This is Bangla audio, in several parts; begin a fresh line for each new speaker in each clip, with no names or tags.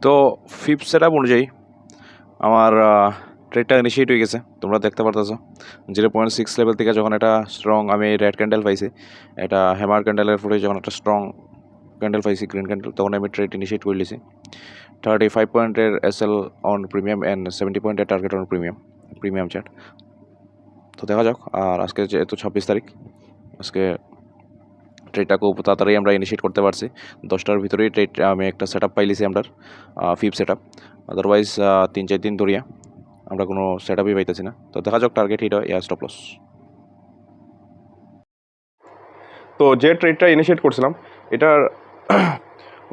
তো ফিফথ সেটআপ অনুযায়ী আমার ট্রেডটা ইনিশিয়েট হয়ে গেছে, তোমরা দেখতে পারতেছো 0.6 লেভেল থেকে যখন এটা স্ট্রং আমি রেড ক্যান্ডেল পাইছি, এটা হ্যামার ক্যান্ডেলের পরে যখন একটা স্ট্রং ক্যান্ডেল পাইছি গ্রিন ক্যান্ডেল, তখন আমি ট্রেড ইনিশিয়েট করে লিছি 35 পয়েন্টের এসএল অন প্রিমিয়াম অ্যান্ড 70 পয়েন্টের টার্গেট অন প্রিমিয়াম চার্ট। তো দেখা যাক। আর আজকে যেহেতু 26 তারিখ, আজকে ট্রেডটা খুব তাড়াতাড়ি আমরা ইনিশিয়েট করতে পারছি। 10টার ভিতরেই ট্রেড আমি একটা সেট আপ পাইলিছি আমরা ফিফথ সেট আপ। আদারওয়াইজ 3-4 দিন ধরিয়া আমরা কোনো সেট আপই পাইতেছি না। তো দেখা যাক টার্গেট হিট হয় স্টপ লস।
তো যে ট্রেডটা ইনিশিয়েট করছিলাম এটার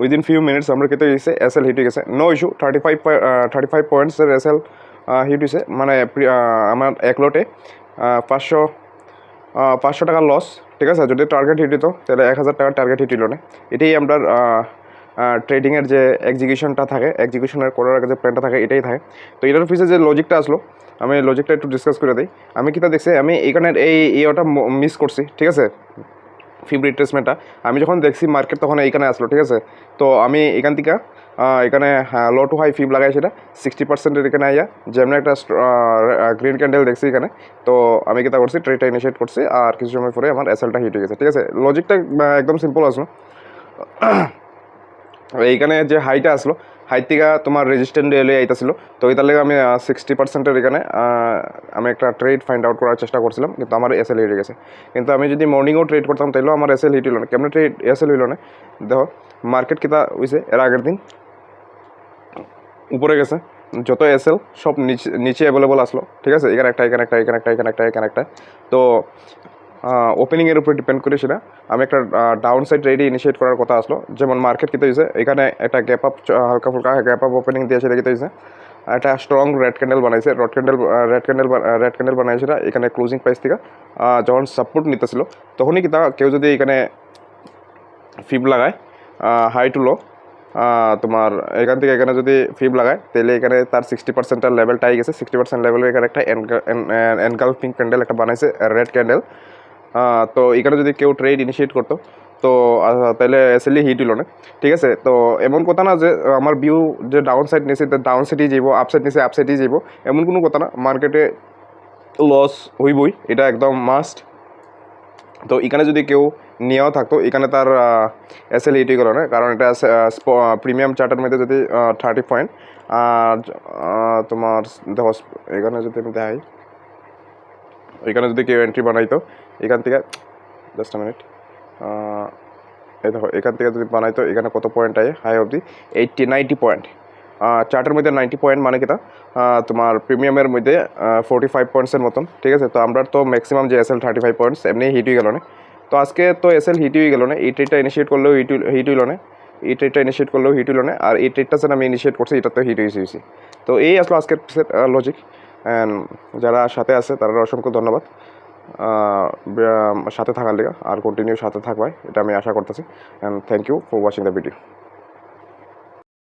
উইদিন ফিউ মিনিটস আমরা কেটে গেছে, এসএল হিট হয়ে গেছে, নো ইস্যু। 35 পয়েন্টসের এসএল হিট হয়েছে, মানে আমার এক লটে 500 টাকা লস। ঠিক আছে, যদি টার্গেট হিট হতো তাহলে 1000 টাকার টার্গেট হিট হলো না। এটাই আমরা ট্রেডিংয়ের যে এক্সিকিউশনটা থাকে, এক্সিকিউশনের করার আগে যে প্ল্যানটা থাকে এটাই থাকে। তো এটার পিছিয়ে যে লজিকটা আসলো, আমি লজিকটা একটু ডিসকাস করে দিই। আমি কিতা দেখছি, আমি এখানের ওটা মিস করছি। ঠিক আছে, ফিব রিট্রেসমেন্টটা আমি যখন দেখছি মার্কেট তখন এইখানে আসলো। ঠিক আছে, তো আমি এখান থেকে এখানে লো টু হাই ফিব লাগাই, সেটা 60% এখানে আইয়া যেমন একটা গ্রিন ক্যান্ডেল দেখছি এখানে। তো আমি কিতা করছি, ট্রেডটা ইনিশিয়েট করছি, আর কিছু সময় পরে আমার এসএলটা হিট হয়ে গেছে। ঠিক আছে, লজিকটা একদম সিম্পল আসলো। এইখানে যে হাইটা আসলো, হাইট থেকে তোমার রেজিস্ট্যান্ট এলে আইতাছিল, তো এটার লেগে আমি 60%-এর এখানে আমি একটা ট্রেড ফাইন্ড আউট করার চেষ্টা করছিলাম, কিন্তু আমার এসএল হিট গেছে। কিন্তু আমি যদি মর্নিংও ট্রেড করতাম তাইলেও আমার এসএল হিট হইল না। কেমন ট্রেড এসএল হইল না, দেখো মার্কেট কিতা হয়েছে, এর আগের দিন উপরে গেছে, যত এসএল সব নিচে অ্যাভেলেবল আসলো। ঠিক আছে, এখানে একটা, এখানে একটা, এখানে একটা, এখানে একটা, এখানে একটা। তো ওপেনিংয়ের উপরে ডিপেন্ড করে সেটা আমি একটা ডাউন সাইড রেডি ইনিশিয়েট করার কথা আসলো। যেমন মার্কেট কী হয়েছে, এখানে একটা গ্যাপ আপ, হালকা ফুলকা গ্যাপ আপ ওপেনিং দিয়েছে, কী হয়েছে, একটা স্ট্রং রেড ক্যান্ডেল বানাইছে। রেড ক্যান্ডেল বানাইছে, এখানে ক্লোজিং প্রাইস থেকে যখন সাপোর্ট নিতেছিল, তখনই কি কেউ যদি এখানে ফিব লাগায় হাই টু লো, তোমার এখান থেকে এখানে যদি ফিব লাগায়, তাহলে এখানে তার 60%-এর লেভেলটা আই গেছে। 60% লেভেলের এখানে একটা এনগালফিং ক্যান্ডেল একটা বানাইছে, রেড ক্যান্ডেল। তো এখানে যদি কেউ ট্রেড ইনিশিয়েট করতো, তো তাহলে এসএলই হিট হইল না। ঠিক আছে, তো এমন কথা না যে আমার ভিউ যে ডাউন সাইড নিয়েছে ডাউন সাইডেই যাইব, আপসাইড নিয়েছে আপসাইডেই যাইব, এমন কোনো কথা না। মার্কেটে লস হইবই, এটা একদম মাস্ট। তো এখানে যদি কেউ নিয়েও থাকতো, এখানে তার এসএল হিট হয়ে গেল না, কারণ এটা প্রিমিয়াম চার্টের মধ্যে যদি 30 পয়েন্ট, আর তোমার দেখো এখানে যদি আমি দেখাই, এখানে যদি কেউ এন্ট্রি বানাইতো এখান থেকে, জাস্ট মিনিট, এই দেখো এখান থেকে যদি বানাইতো, এখানে কত পয়েন্ট আয় হাই অবধি 90 পয়েন্ট। চার্টের মধ্যে 90 পয়েন্ট মানে কিটা, তোমার প্রিমিয়ামের মধ্যে 45 পয়েন্টসের মতন। ঠিক আছে, তো আমরা তো ম্যাক্সিমাম যে এসএল 35 পয়েন্টস এমনি হিট হয়ে গেল না। তো আজকে তো এসএল হিট হয়ে গেল না, এই ট্রেডটা ইনিশিয়েট করলেও হিট হইল না, এই ট্রেডটা ইনিশিয়েট করলেও হিট হইল না, আর এই ট্রেডটা যেন আমি ইনিশিয়েট করছি এটা তো হিট হয়েছি। তো এই আসলো আজকের লজিক। অ্যান্ড যারা সাথে আছে তারা অসংখ্য ধন্যবাদ সাথে থাকার লেগে, আর কন্টিনিউ সাথে থাকবাই এটা আমি আশা করতেছি। And thank you for watching the video.